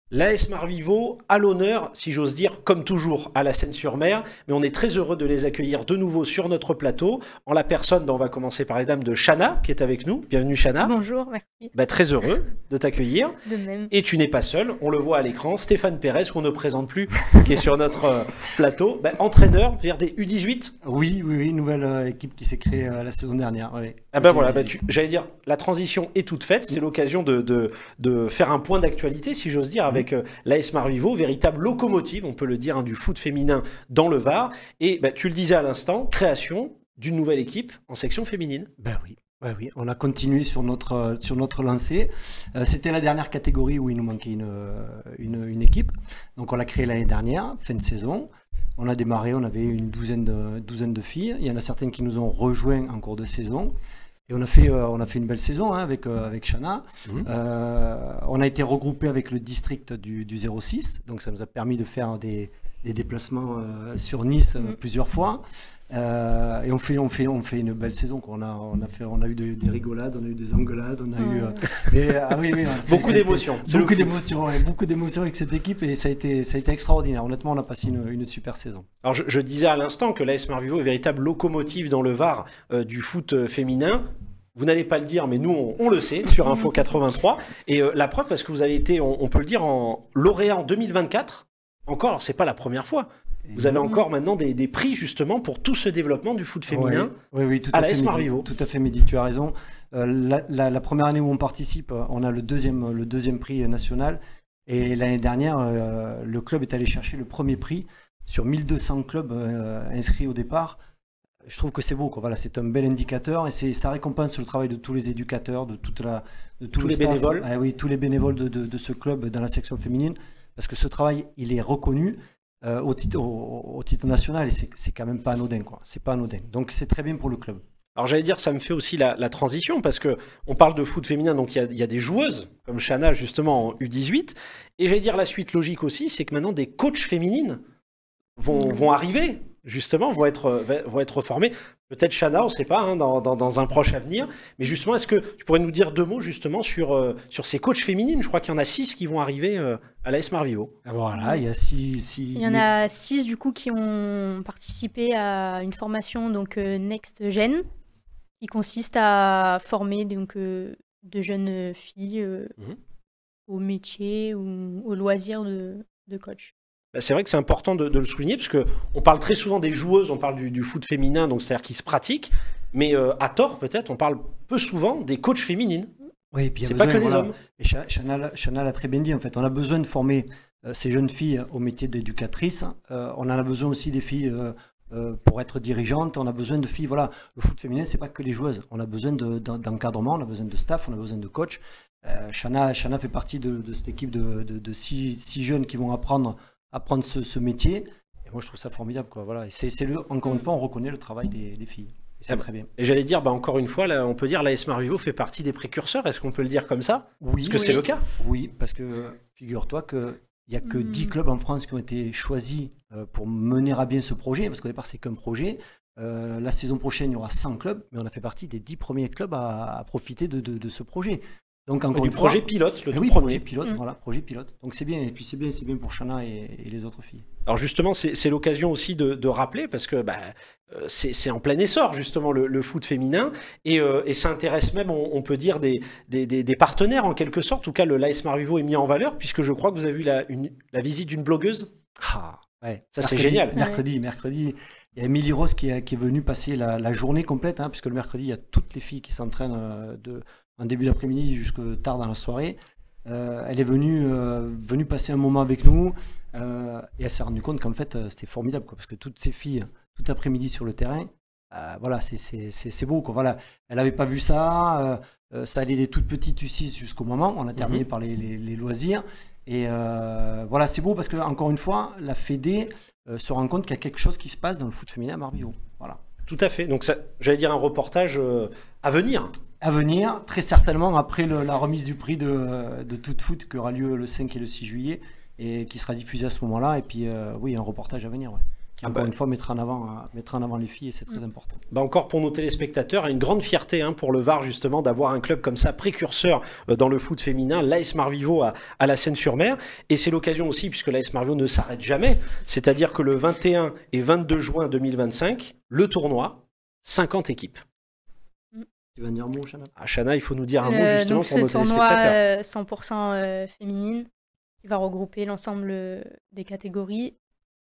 L'AS Marvivo à l'honneur, si j'ose dire, comme toujours, à la Seine-sur-Mer, mais on est très heureux de les accueillir de nouveau sur notre plateau. En la personne, on va commencer par les dames de Chana, qui est avec nous. Bienvenue Chana. Bonjour, merci. Très heureux de t'accueillir. De même. Et tu n'es pas seul, on le voit à l'écran, Stéphane Pérez, qu'on ne présente plus, qui est sur notre plateau. Entraîneur, c'est-à-dire des U18. Oui, nouvelle équipe qui s'est créée la saison dernière. Oui. Voilà, j'allais dire, la transition est toute faite, c'est l'occasion de faire un point d'actualité, si j'ose dire, avec l'AS Marvivo, véritable locomotive, on peut le dire, du foot féminin dans le Var. Et tu le disais à l'instant, création d'une nouvelle équipe en section féminine. Oui, on a continué sur notre lancée. C'était la dernière catégorie où il nous manquait une équipe. Donc on l'a créée l'année dernière, fin de saison. On a démarré, on avait une douzaine de filles. Il y en a certaines qui nous ont rejoints en cours de saison. Et on a fait une belle saison avec Chana. On a été regroupé avec le district du 06, donc ça nous a permis de faire des déplacements sur Nice plusieurs fois. Et on fait une belle saison. On a eu des rigolades, on a eu des engueulades, on a eu beaucoup d'émotions. Beaucoup d'émotions avec cette équipe et ça a été extraordinaire. Honnêtement, on a passé une super saison. Alors je disais à l'instant que l'AS Marvivo est véritable locomotive dans le Var du foot féminin. Vous n'allez pas le dire, mais nous, on le sait, sur Info 83. Et la preuve, parce que vous avez été, on peut le dire, en lauréat en 2024. Encore, alors c'est pas la première fois. Vous avez encore maintenant des prix, justement, pour tout ce développement du foot féminin tout à l'AS Marvivo. Tout à fait, Mehdi, tu as raison. La première année où on participe, on a le deuxième prix national. Et l'année dernière, le club est allé chercher le premier prix sur 1200 clubs inscrits au départ. Je trouve que c'est beau, quoi. Voilà, c'est un bel indicateur et ça récompense le travail de tous les éducateurs, de tous les bénévoles. Tous les bénévoles de ce club dans la section féminine, parce que ce travail, il est reconnu au titre national et c'est quand même pas anodin, quoi. C'est pas anodin. Donc c'est très bien pour le club. Alors j'allais dire, ça me fait aussi la transition, parce que on parle de foot féminin, donc il y a des joueuses, comme Chana justement en U18, et j'allais dire la suite logique aussi, c'est que maintenant des coachs féminines vont arriver, justement, vont être formés. Peut-être Chana, on ne sait pas, dans un proche avenir. Mais justement, est-ce que tu pourrais nous dire deux mots justement sur ces coachs féminines? Je crois qu'il y en a 6 qui vont arriver à l'AS Marvivo. Voilà, il y a 6. Il y en a 6 du coup qui ont participé à une formation Next Gen, qui consiste à former de jeunes filles au métier ou au loisir de coach. C'est vrai que c'est important de le souligner, parce qu'on parle très souvent des joueuses, on parle du foot féminin, donc c'est-à-dire qui se pratique, mais à tort peut-être, on parle peu souvent des coachs féminines. Oui, puis c'est pas que des hommes. Et Chana l'a très bien dit, en fait, on a besoin de former ces jeunes filles au métier d'éducatrice, on en a besoin aussi des filles pour être dirigeantes, on a besoin de filles, voilà, le foot féminin, c'est pas que les joueuses, on a besoin d'encadrement, on a besoin de staff, on a besoin de coach. Chana fait partie de cette équipe de 6 jeunes qui vont apprendre ce métier, et moi je trouve ça formidable, quoi. Voilà. Et encore une fois, on reconnaît le travail des filles, et c'est très bien. Et j'allais dire, encore une fois, là, on peut dire l'AS Marvivo fait partie des précurseurs, est-ce qu'on peut le dire comme ça? Oui. Parce que c'est le cas. Oui, parce que figure-toi qu'il n'y a que 10 clubs en France qui ont été choisis pour mener à bien ce projet, parce qu'au départ c'est qu'un projet. La saison prochaine il y aura 100 clubs, mais on a fait partie des 10 premiers clubs à profiter de ce projet. Donc encore du projet pilote, le tout premier. Projet pilote, voilà, projet pilote. Donc c'est bien, et puis c'est bien pour Chana et les autres filles. Alors justement, c'est l'occasion aussi de rappeler, parce que c'est en plein essor justement le foot féminin, et ça intéresse même, on peut dire, des partenaires en quelque sorte. En tout cas, l'AS Marvivo est mis en valeur, puisque je crois que vous avez eu la visite d'une blogueuse. Ouais. Ça c'est génial. Mercredi, il y a Émilie Rose qui est venue passer la journée complète, puisque le mercredi, il y a toutes les filles qui s'entraînent en début d'après-midi jusque tard dans la soirée. Elle est venue passer un moment avec nous et elle s'est rendue compte qu'en fait c'était formidable, quoi, parce que toutes ces filles, tout l'après-midi sur le terrain, voilà, c'est beau, quoi. Voilà. Elle n'avait pas vu ça, ça allait des toutes petites U6 jusqu'au moment, on a terminé par les loisirs. Et voilà, c'est beau parce que, encore une fois, la Fédé se rend compte qu'il y a quelque chose qui se passe dans le foot féminin à Marvivo. Voilà. Tout à fait. Donc, j'allais dire un reportage à venir. À venir, très certainement, après la remise du prix de Tout Foot qui aura lieu le 5 et le 6 juillet et qui sera diffusé à ce moment-là. Et puis, oui, un reportage à venir. Ouais. qui encore une fois mettra en avant les filles et c'est très important. Encore pour nos téléspectateurs, une grande fierté pour le Var justement d'avoir un club comme ça précurseur dans le foot féminin, l'AS Marvivo à la Seine-sur-Mer. Et c'est l'occasion aussi, puisque l'AS Marvivo ne s'arrête jamais, c'est-à-dire que le 21 et 22 juin 2025, le tournoi, 50 équipes. Tu vas dire un mot, Chana? Chana, il faut nous dire un mot justement pour nos téléspectateurs. Ce tournoi 100% féminine qui va regrouper l'ensemble des catégories.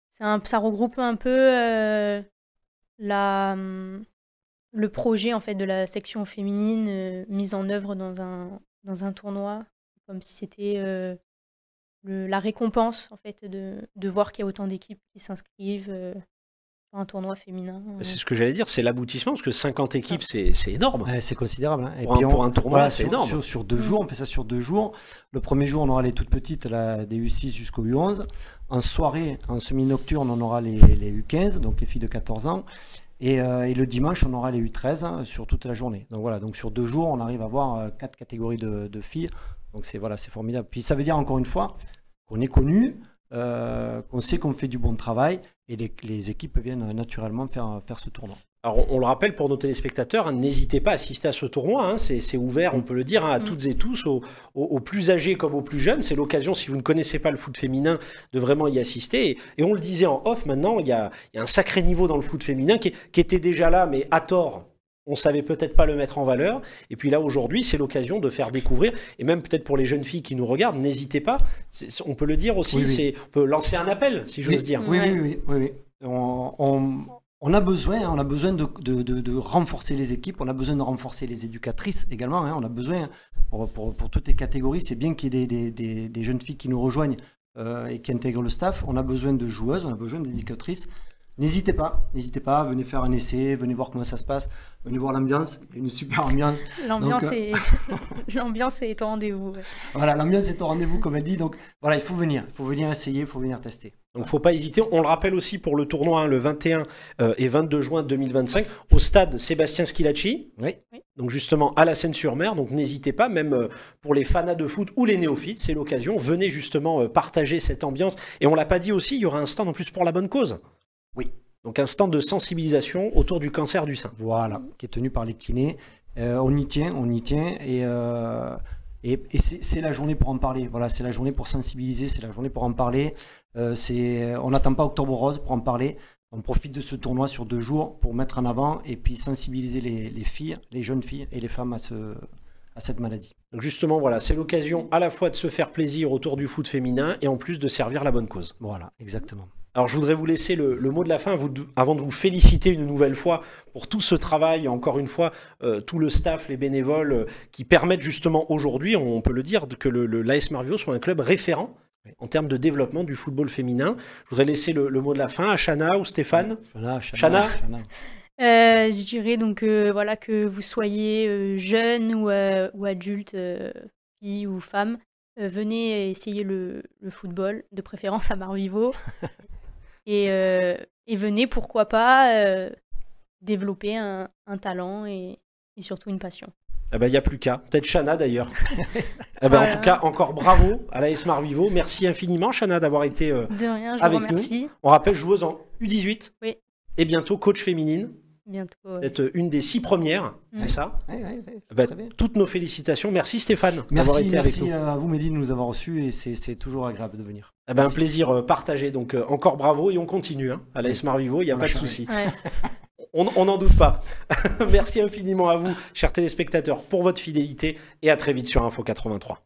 Ça regroupe un peu le projet en fait de la section féminine mise en œuvre dans un tournoi, comme si c'était la récompense en fait de voir qu'il y a autant d'équipes qui s'inscrivent dans un tournoi féminin. C'est ce que j'allais dire, c'est l'aboutissement, parce que 50 équipes, c'est énorme. Ouais, c'est considérable. Et pour un tournoi, c'est énorme. Sur 2 jours, on fait ça sur 2 jours. Le premier jour, on aura les toutes petites, des U6 jusqu'aux U11. En soirée, en semi-nocturne, on aura les U15, donc les filles de 14 ans. Et le dimanche, on aura les U13 sur toute la journée. Donc voilà, donc sur 2 jours, on arrive à avoir 4 catégories de filles. Donc c'est formidable. Puis ça veut dire encore une fois qu'on est connu, qu'on sait qu'on fait du bon travail et les équipes viennent naturellement faire ce tournoi. Alors on le rappelle pour nos téléspectateurs, n'hésitez pas à assister à ce tournoi, c'est ouvert, on peut le dire, à toutes et tous, aux plus âgés comme aux plus jeunes. C'est l'occasion, si vous ne connaissez pas le foot féminin, de vraiment y assister. Et on le disait en off, maintenant, il y a un sacré niveau dans le foot féminin qui était déjà là, mais à tort. On savait peut-être pas le mettre en valeur. Et puis là, aujourd'hui, c'est l'occasion de faire découvrir. Et même peut-être pour les jeunes filles qui nous regardent, n'hésitez pas. On peut le dire aussi. Oui. On peut lancer un appel, si j'ose dire. Oui. On a besoin de renforcer les équipes. On a besoin de renforcer les éducatrices également. On a besoin pour toutes les catégories. C'est bien qu'il y ait des jeunes filles qui nous rejoignent et qui intègrent le staff. On a besoin de joueuses. On a besoin d'éducatrices. N'hésitez pas, venez faire un essai, venez voir comment ça se passe, venez voir l'ambiance, il y a une super ambiance. L'ambiance est au rendez-vous. Ouais. Voilà, l'ambiance est au rendez-vous comme elle dit, donc voilà, il faut venir essayer, il faut venir tester. Donc il ne faut pas hésiter, on le rappelle aussi pour le tournoi le 21 et 22 juin 2025 au stade Sébastien Schilacci. Oui. Donc justement à la Seine-sur-Mer, donc n'hésitez pas, même pour les fanas de foot ou les néophytes, c'est l'occasion, venez justement partager cette ambiance. Et on ne l'a pas dit aussi, il y aura un stand en plus pour la bonne cause. Oui. Donc un stand de sensibilisation autour du cancer du sein. Voilà, qui est tenu par les kinés. On y tient et c'est la journée pour en parler. Voilà, c'est la journée pour sensibiliser, c'est la journée pour en parler. On n'attend pas Octobre Rose pour en parler. On profite de ce tournoi sur 2 jours pour mettre en avant et puis sensibiliser les filles, les jeunes filles et les femmes à cette maladie. Donc justement, voilà, c'est l'occasion à la fois de se faire plaisir autour du foot féminin et en plus de servir la bonne cause. Voilà, exactement. Alors je voudrais vous laisser le mot de la fin avant de vous féliciter une nouvelle fois pour tout ce travail, encore une fois, tout le staff, les bénévoles qui permettent justement aujourd'hui, on peut le dire, que l'AS Marvivo soit un club référent en termes de développement du football féminin. Je voudrais laisser le mot de la fin à Chana ou Stéphane. Chana. Je dirais donc voilà, que vous soyez jeune ou adulte, fille ou femme, venez essayer le football, de préférence à Marvivo. Et venez, pourquoi pas, développer un talent et surtout une passion. Il n'y a plus qu'à. Peut-être Chana d'ailleurs. En tout cas, encore bravo à l'AS Marvivo. Merci infiniment, Chana, d'avoir été de rien, je avec vous remercie. Nous. On rappelle, joueuse en U18. Oui. Et bientôt coach féminine. Bientôt. D'être une des 6 premières, c'est ça? Oui, toutes nos félicitations. Merci Stéphane d'avoir été avec nous. Merci à vous Mehdi de nous avoir reçus et c'est toujours agréable de venir. Un plaisir partagé. Donc encore bravo et on continue à l'AS Marvivo, il n'y a pas de souci. Ouais. On n'en doute pas. Merci infiniment à vous, chers téléspectateurs, pour votre fidélité et à très vite sur Info 83.